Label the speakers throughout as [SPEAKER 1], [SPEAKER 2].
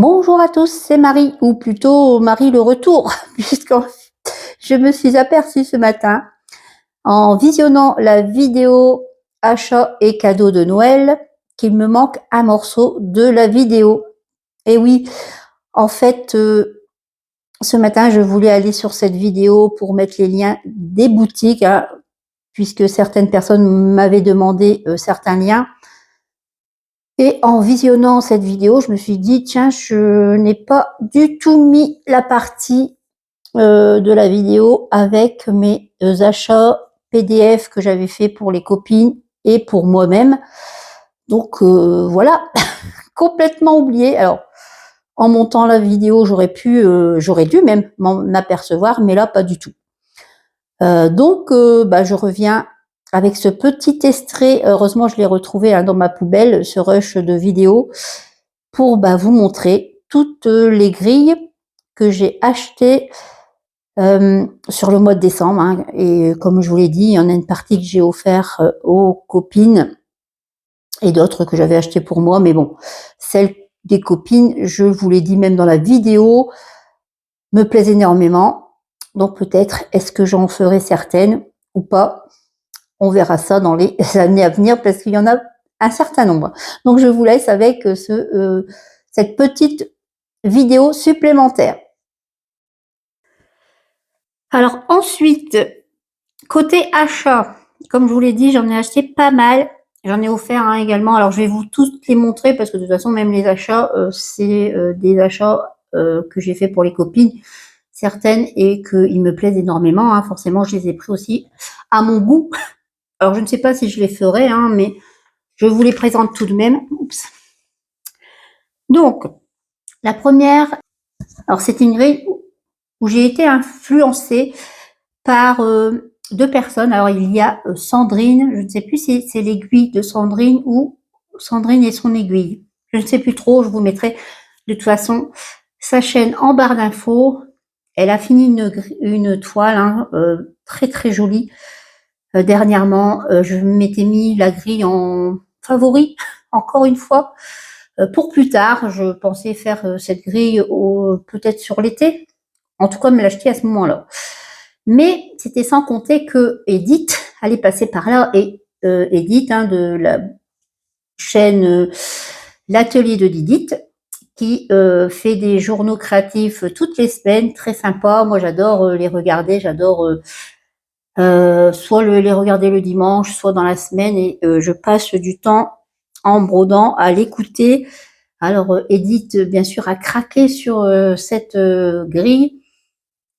[SPEAKER 1] Bonjour à tous, c'est Marie, ou plutôt Marie le retour, puisque je me suis aperçue ce matin, en visionnant la vidéo achat et cadeaux de Noël, qu'il me manque un morceau de la vidéo. Et oui, en fait, ce matin, je voulais aller sur cette vidéo pour mettre les liens des boutiques, hein, puisque certaines personnes m'avaient demandé certains liens. Et en visionnant cette vidéo, je me suis dit, tiens, je n'ai pas du tout mis la partie de la vidéo avec mes achats PDF que j'avais fait pour les copines et pour moi-même. Donc voilà, complètement oublié. Alors, en montant la vidéo, j'aurais dû même m'en apercevoir, mais là, pas du tout. Donc, je reviens avec ce petit extrait. Heureusement, je l'ai retrouvé dans ma poubelle, ce rush de vidéo, pour vous montrer toutes les grilles que j'ai achetées sur le mois de décembre. Hein. Et comme je vous l'ai dit, il y en a une partie que j'ai offert aux copines et d'autres que j'avais achetées pour moi. Mais bon, celles des copines, je vous l'ai dit même dans la vidéo, me plaisent énormément. Donc peut-être, est-ce que j'en ferai certaines ou pas? On verra ça dans les années à venir parce qu'il y en a un certain nombre. Donc je vous laisse avec cette petite vidéo supplémentaire. Alors ensuite, côté achat, comme je vous l'ai dit, j'en ai acheté pas mal. J'en ai offert également. Alors je vais vous tous les montrer parce que de toute façon, même les achats, c'est des achats que j'ai fait pour les copines, certaines, et qu'ils me plaisent énormément. Forcément, je les ai pris aussi à mon goût. Alors je ne sais pas si je les ferai, mais je vous les présente tout de même. Oups. Donc, la première, alors c'est une grille où j'ai été influencée par deux personnes. Alors il y a Sandrine, je ne sais plus si c'est l'aiguille de Sandrine ou Sandrine et son aiguille. Je ne sais plus trop, je vous mettrai de toute façon sa chaîne en barre d'infos. Elle a fini une toile très très jolie. Dernièrement, je m'étais mis la grille en favori, encore une fois. Pour plus tard, je pensais faire cette grille peut-être sur l'été. En tout cas, me l'acheter à ce moment-là. Mais c'était sans compter que Edith allait passer par là. Et Edith, de la chaîne L'Atelier de Didith, qui fait des journaux créatifs toutes les semaines, très sympa. Moi, j'adore les regarder. J'adore soit les regarder le dimanche, soit dans la semaine. Et je passe du temps en brodant à l'écouter. Alors, Edith, bien sûr, a craqué sur cette grille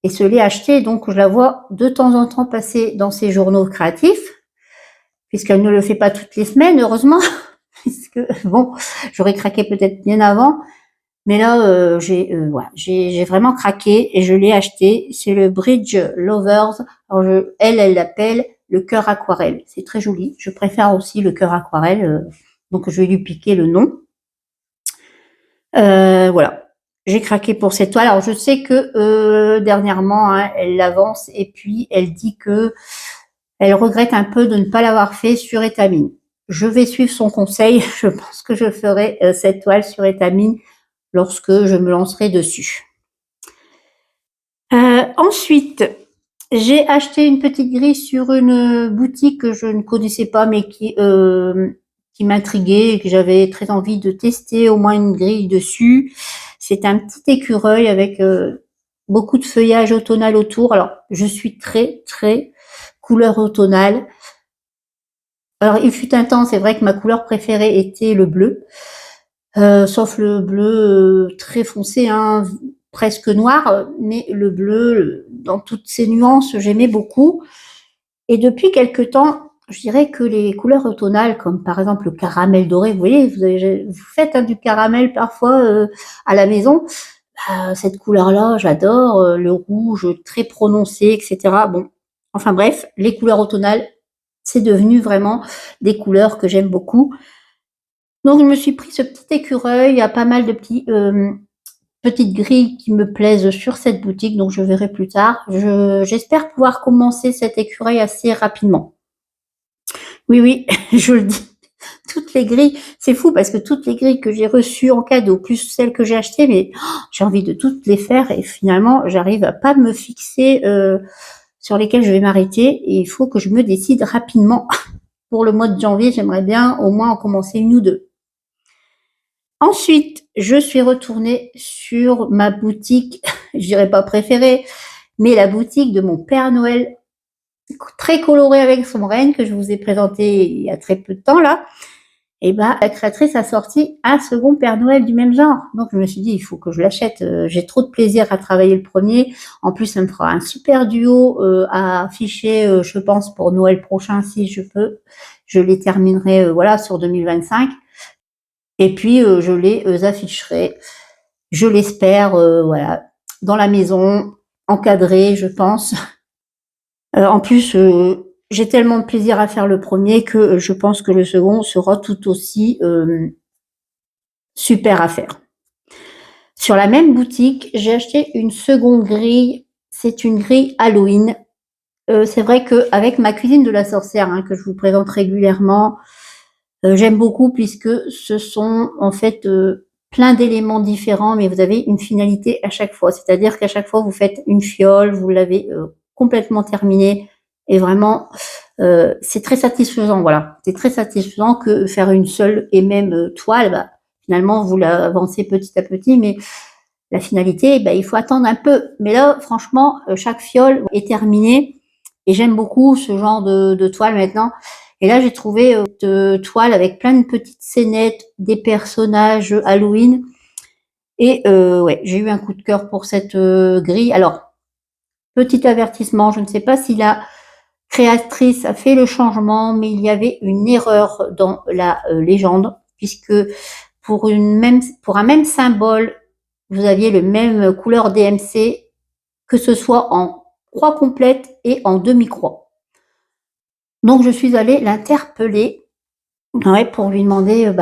[SPEAKER 1] et se l'est achetée. Donc, je la vois de temps en temps passer dans ses journaux créatifs, puisqu'elle ne le fait pas toutes les semaines, heureusement, puisque, bon, j'aurais craqué peut-être bien avant. Mais là, j'ai vraiment craqué et je l'ai acheté. C'est le Bridge Lovers. Alors, elle l'appelle le cœur aquarelle. C'est très joli. Je préfère aussi le cœur aquarelle. Donc, je vais lui piquer le nom. Voilà, j'ai craqué pour cette toile. Alors je sais que dernièrement, elle l'avance et puis elle dit que elle regrette un peu de ne pas l'avoir fait sur étamine. Je vais suivre son conseil. Je pense que je ferai cette toile sur étamine lorsque je me lancerai dessus. Ensuite, j'ai acheté une petite grille sur une boutique que je ne connaissais pas mais qui m'intriguait et que j'avais très envie de tester au moins une grille dessus. C'est un petit écureuil avec beaucoup de feuillage automnal autour. Alors, je suis très, très couleur automnale. Alors, il fut un temps, c'est vrai que ma couleur préférée était le bleu, sauf le bleu très foncé, presque noir, mais le bleu, dans toutes ses nuances, j'aimais beaucoup. Et depuis quelque temps, je dirais que les couleurs automnales, comme par exemple le caramel doré, vous voyez, vous faites du caramel parfois à la maison. Cette couleur-là, j'adore. Le rouge très prononcé, etc. Bon, enfin bref, les couleurs automnales, c'est devenu vraiment des couleurs que j'aime beaucoup. Donc je me suis pris ce petit écureuil. Il y a pas mal de petites grilles qui me plaisent sur cette boutique, donc je verrai plus tard. J'espère pouvoir commencer cet écureuil assez rapidement. Oui, je le dis. toutes les grilles, c'est fou parce que toutes les grilles que j'ai reçues en cadeau, plus celles que j'ai achetées, mais j'ai envie de toutes les faire et finalement, j'arrive à pas me fixer sur lesquelles je vais m'arrêter et il faut que je me décide rapidement. Pour le mois de janvier, j'aimerais bien au moins en commencer une ou deux. Ensuite, je suis retournée sur ma boutique, je dirais pas préférée, mais la boutique de mon Père Noël, très colorée avec son renne que je vous ai présenté il y a très peu de temps là. Et bah, la créatrice a sorti un second Père Noël du même genre. Donc je me suis dit, il faut que je l'achète. J'ai trop de plaisir à travailler le premier. En plus, ça me fera un super duo à afficher, je pense, pour Noël prochain si je peux. Je les terminerai voilà sur 2025. Et puis je les afficherai, je l'espère, voilà, dans la maison, encadré, je pense. En plus, j'ai tellement de plaisir à faire le premier que je pense que le second sera tout aussi super à faire. Sur la même boutique, j'ai acheté une seconde grille. C'est une grille Halloween. C'est vrai qu'avec ma cuisine de la sorcière, hein, que je vous présente régulièrement, j'aime beaucoup puisque ce sont en fait plein d'éléments différents, mais vous avez une finalité à chaque fois. C'est-à-dire qu'à chaque fois, vous faites une fiole, vous l'avez complètement terminée, et vraiment, c'est très satisfaisant. Voilà, c'est très satisfaisant que faire une seule et même toile. Bah, finalement, vous l'avancez petit à petit, mais la finalité, bah, il faut attendre un peu. Mais là, franchement, chaque fiole est terminée, et j'aime beaucoup ce genre de toile maintenant. Et là, j'ai trouvé de toile avec plein de petites scénettes, des personnages Halloween. Et ouais, j'ai eu un coup de cœur pour cette grille. Alors, petit avertissement, je ne sais pas si la créatrice a fait le changement, mais il y avait une erreur dans la légende, puisque pour un même symbole, vous aviez le même couleur DMC, que ce soit en croix complète et en demi-croix. Donc je suis allée l'interpeller, ouais, pour lui demander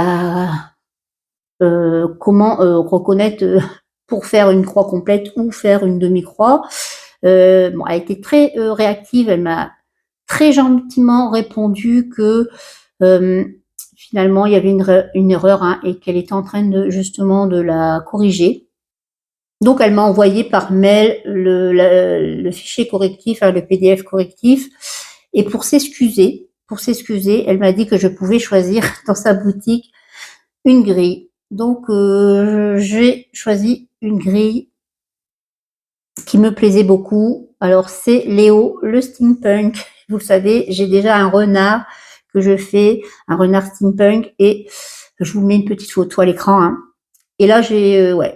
[SPEAKER 1] comment reconnaître pour faire une croix complète ou faire une demi-croix. Bon, elle a été très réactive, elle m'a très gentiment répondu que finalement il y avait une erreur, hein, et qu'elle était en train justement de la corriger. Donc elle m'a envoyé par mail le fichier correctif, hein, le PDF correctif, et pour s'excuser, elle m'a dit que je pouvais choisir dans sa boutique une grille. Donc j'ai choisi une grille qui me plaisait beaucoup. Alors c'est Léo, le steampunk. Vous savez, j'ai déjà un renard que je fais, un renard steampunk, et je vous mets une petite photo à l'écran, hein. Et là,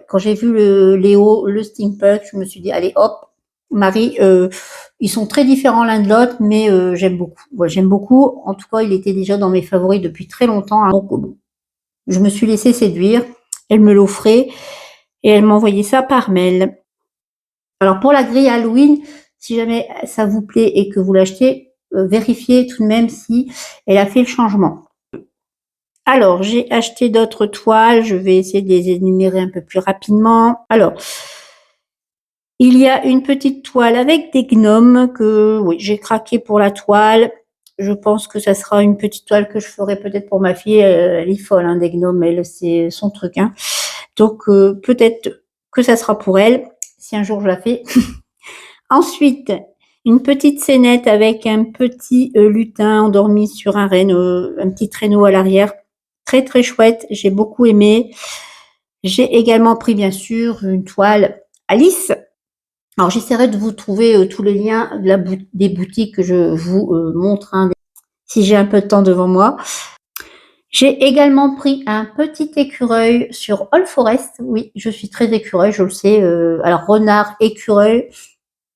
[SPEAKER 1] quand j'ai vu Léo, le steampunk, je me suis dit, allez, hop, Marie, ils sont très différents l'un de l'autre, mais j'aime beaucoup. Ouais, j'aime beaucoup. En tout cas, il était déjà dans mes favoris depuis très longtemps, hein. Donc, bon, je me suis laissée séduire. Elle me l'offrait et elle m'envoyait ça par mail. Alors, pour la grille Halloween, si jamais ça vous plaît et que vous l'achetez, vérifiez tout de même si elle a fait le changement. Alors, j'ai acheté d'autres toiles. Je vais essayer de les énumérer un peu plus rapidement. Alors, il y a une petite toile avec des gnomes que, oui, j'ai craqué pour la toile. Je pense que ça sera une petite toile que je ferai peut-être pour ma fille. Elle est folle, hein, des gnomes. Elle, c'est son truc, hein. Donc, peut-être que ça sera pour elle, si un jour je la fais. Ensuite, une petite scénette avec un petit lutin endormi sur un renne, un petit traîneau à l'arrière. Très, très chouette. J'ai beaucoup aimé. J'ai également pris, bien sûr, une toile Alice. Alors, j'essaierai de vous trouver tous les liens des boutiques que je vous montre, hein, si j'ai un peu de temps devant moi. J'ai également pris un petit écureuil sur All Forest. Oui, je suis très écureuil, je le sais. Alors, renard, écureuil,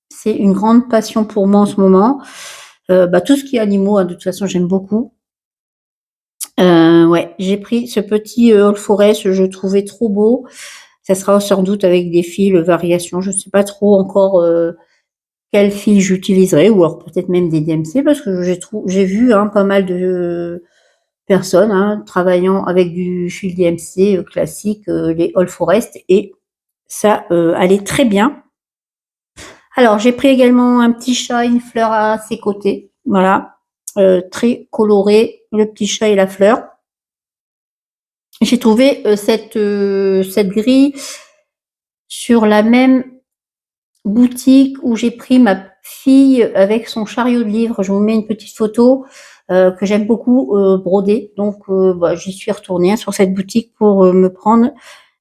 [SPEAKER 1] c'est une grande passion pour moi en ce moment. Tout ce qui est animaux, hein, de toute façon, j'aime beaucoup. Ouais, j'ai pris ce petit All Forest, je le trouvais trop beau. Ça sera sans doute avec des fils, variations. Je ne sais pas trop encore quel fil j'utiliserai, ou alors peut-être même des DMC, parce que j'ai vu, hein, pas mal de personnes, hein, travaillant avec du fil DMC classique, les All Forest, et ça allait très bien. Alors, j'ai pris également un petit chat, une fleur à ses côtés. Voilà, très coloré, le petit chat et la fleur. J'ai trouvé cette grille sur la même boutique où j'ai pris ma fille avec son chariot de livres. Je vous mets une petite photo que j'aime beaucoup broder. Donc j'y suis retournée sur cette boutique pour me prendre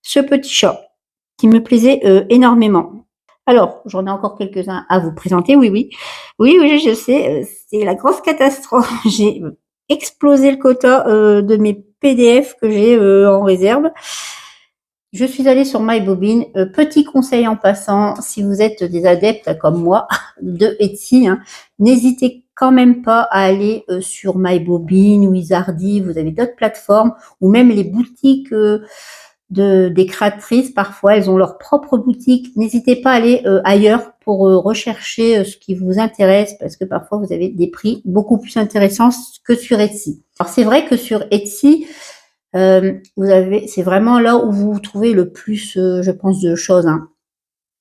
[SPEAKER 1] ce petit chat qui me plaisait énormément. Alors, j'en ai encore quelques-uns à vous présenter. Oui, oui. Oui, oui, je sais, c'est la grosse catastrophe. J'ai explosé le quota de mes PDF que j'ai en réserve. Je suis allée sur MyBobine. Petit conseil en passant, si vous êtes des adeptes comme moi de Etsy, hein, n'hésitez quand même pas à aller sur MyBobine, Wizardy, vous avez d'autres plateformes, ou même les boutiques des créatrices. Parfois, elles ont leur propre boutique. N'hésitez pas à aller ailleurs pour rechercher ce qui vous intéresse, parce que parfois, vous avez des prix beaucoup plus intéressants que sur Etsy. Alors, c'est vrai que sur Etsy, c'est vraiment là où vous trouvez le plus, je pense, de choses. Hein.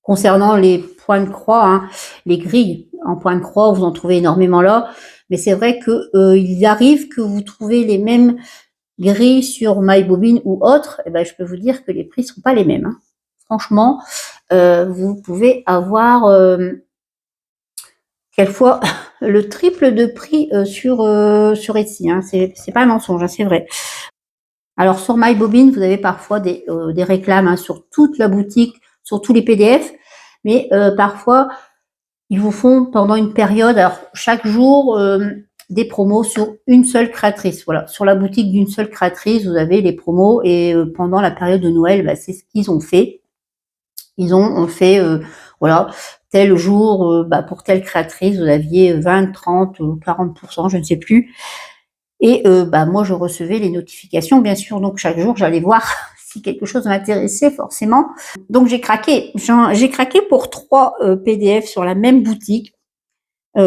[SPEAKER 1] Concernant les points de croix, hein, les grilles en point de croix, vous en trouvez énormément là. Mais c'est vrai que il arrive que vous trouvez les mêmes grilles sur MyBobine ou autres. Et ben, je peux vous dire que les prix sont pas les mêmes. Hein. Franchement, vous pouvez avoir quelquefois le triple de prix sur Etsy. Hein. C'est pas un mensonge, hein, c'est vrai. Alors sur MyBobine, vous avez parfois des réclames hein, sur toute la boutique, sur tous les PDF, mais parfois ils vous font pendant une période, alors chaque jour, des promos sur une seule créatrice. Voilà, sur la boutique d'une seule créatrice, vous avez les promos et pendant la période de Noël, bah, c'est ce qu'ils ont fait. Ils ont fait, voilà, tel jour, pour telle créatrice, vous aviez 20, 30, 40%, je ne sais plus. Et moi, je recevais les notifications, bien sûr. Donc, chaque jour, j'allais voir si quelque chose m'intéressait, forcément. Donc, j'ai craqué. J'ai craqué pour 3 PDF sur la même boutique.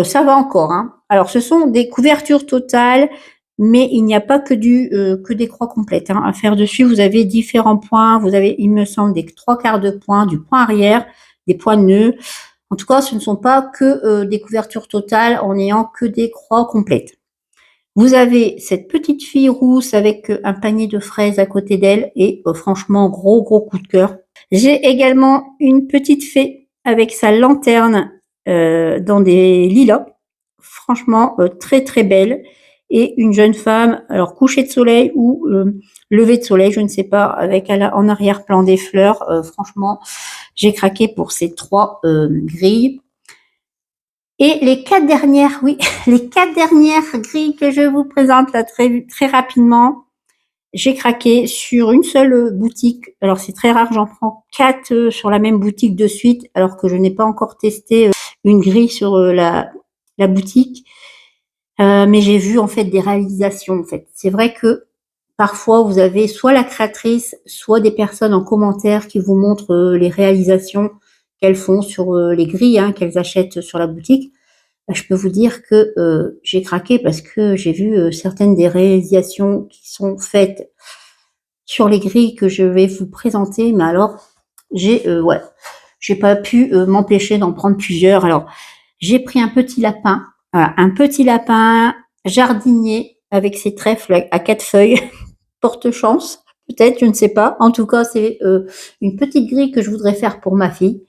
[SPEAKER 1] Ça va encore. Hein. Alors, ce sont des couvertures totales, mais il n'y a pas que des croix complètes hein, à faire dessus. Vous avez différents points. Vous avez, il me semble, des 3/4 de points, du point arrière, des points de nœud. En tout cas, ce ne sont pas que des couvertures totales en n'ayant que des croix complètes. Vous avez cette petite fille rousse avec un panier de fraises à côté d'elle et franchement, gros coup de cœur. J'ai également une petite fée avec sa lanterne dans des lilas. Franchement, très belle. Et une jeune femme, alors coucher de soleil ou lever de soleil, je ne sais pas, avec en arrière-plan des fleurs. Franchement, j'ai craqué pour ces 3 grilles. Et les 4 dernières, oui, les 4 dernières grilles que je vous présente là très rapidement, j'ai craqué sur une seule boutique. Alors c'est très rare, j'en prends 4 sur la même boutique de suite, alors que je n'ai pas encore testé une grille sur la boutique. Mais j'ai vu en fait des réalisations. En fait, c'est vrai que parfois vous avez soit la créatrice, soit des personnes en commentaire qui vous montrent les réalisations qu'elles font sur les grilles hein, qu'elles achètent sur la boutique. Je peux vous dire que j'ai craqué parce que j'ai vu certaines des réalisations qui sont faites sur les grilles que je vais vous présenter. Mais alors, j'ai pas pu m'empêcher d'en prendre plusieurs. Alors, j'ai pris un petit lapin, voilà, un petit lapin jardinier avec ses trèfles à 4 feuilles, porte chance, peut-être, je ne sais pas. En tout cas, c'est une petite grille que je voudrais faire pour ma fille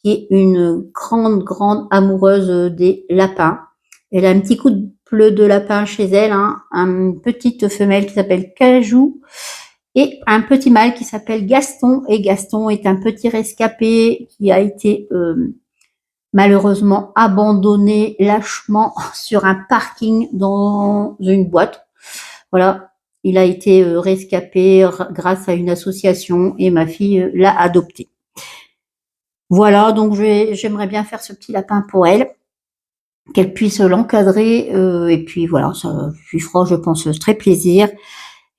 [SPEAKER 1] qui est une grande amoureuse des lapins. Elle a un petit couple de lapin chez elle, hein, une petite femelle qui s'appelle Cajou et un petit mâle qui s'appelle Gaston. Et Gaston est un petit rescapé qui a été malheureusement abandonné lâchement sur un parking dans une boîte. Voilà, il a été rescapé grâce à une association et ma fille l'a adopté. Voilà, donc j'aimerais bien faire ce petit lapin pour elle, qu'elle puisse l'encadrer, et puis voilà, ça lui fera, je pense, très plaisir.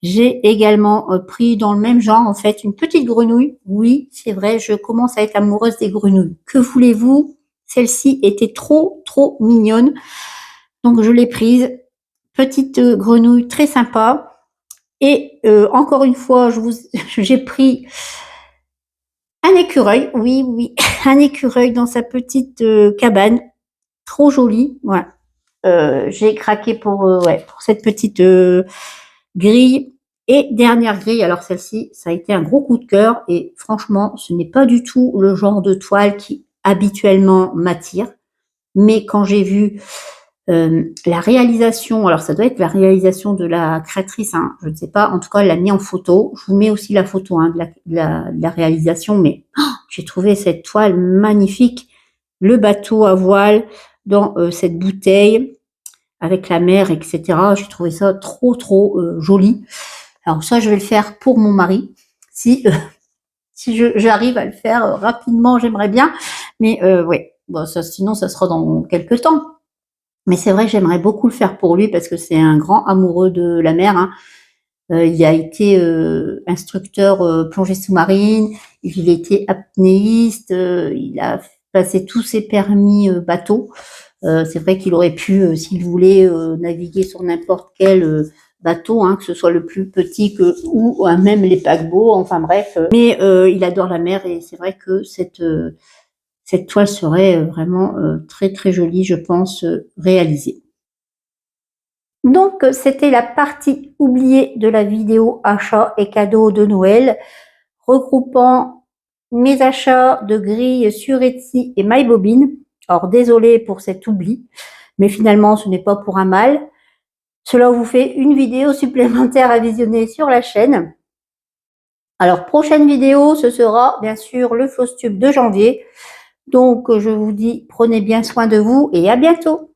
[SPEAKER 1] J'ai également pris dans le même genre, en fait, une petite grenouille. Oui, c'est vrai, je commence à être amoureuse des grenouilles. Que voulez-vous? Celle-ci était trop mignonne, donc je l'ai prise. Petite grenouille très sympa. Et encore une fois, j'ai pris un écureuil, oui, un écureuil dans sa petite cabane, trop joli, voilà. J'ai craqué pour cette petite grille. Et dernière grille, alors celle-ci, ça a été un gros coup de cœur et franchement, ce n'est pas du tout le genre de toile qui habituellement m'attire. Mais quand j'ai vu la réalisation, alors ça doit être la réalisation de la créatrice, hein, je ne sais pas, en tout cas elle l'a mis en photo. Je vous mets aussi la photo hein, de la réalisation, mais j'ai trouvé cette toile magnifique. Le bateau à voile dans cette bouteille avec la mer, etc. J'ai trouvé ça trop joli. Alors ça, je vais le faire pour mon mari. Si, si j'arrive à le faire rapidement, j'aimerais bien. Mais ouais, bon, ça, sinon, ça sera dans quelques temps. Mais c'est vrai que j'aimerais beaucoup le faire pour lui parce que c'est un grand amoureux de la mer. Hein. Il a été instructeur plongée sous-marine, il a été apnéiste, il a passé tous ses permis bateau. C'est vrai qu'il aurait pu, s'il voulait, naviguer sur n'importe quel bateau, hein, que ce soit le plus petit ou même les paquebots, enfin bref. Mais il adore la mer et c'est vrai que cette toile serait vraiment très jolie, je pense, réalisée. Donc, c'était la partie oubliée de la vidéo achats et cadeaux de Noël, regroupant mes achats de grilles sur Etsy et MyBobine. Alors, désolée pour cet oubli, mais finalement, ce n'est pas pour un mal. Cela vous fait une vidéo supplémentaire à visionner sur la chaîne. Alors, prochaine vidéo, ce sera bien sûr le Flosstube de janvier. Donc, je vous dis, prenez bien soin de vous et à bientôt.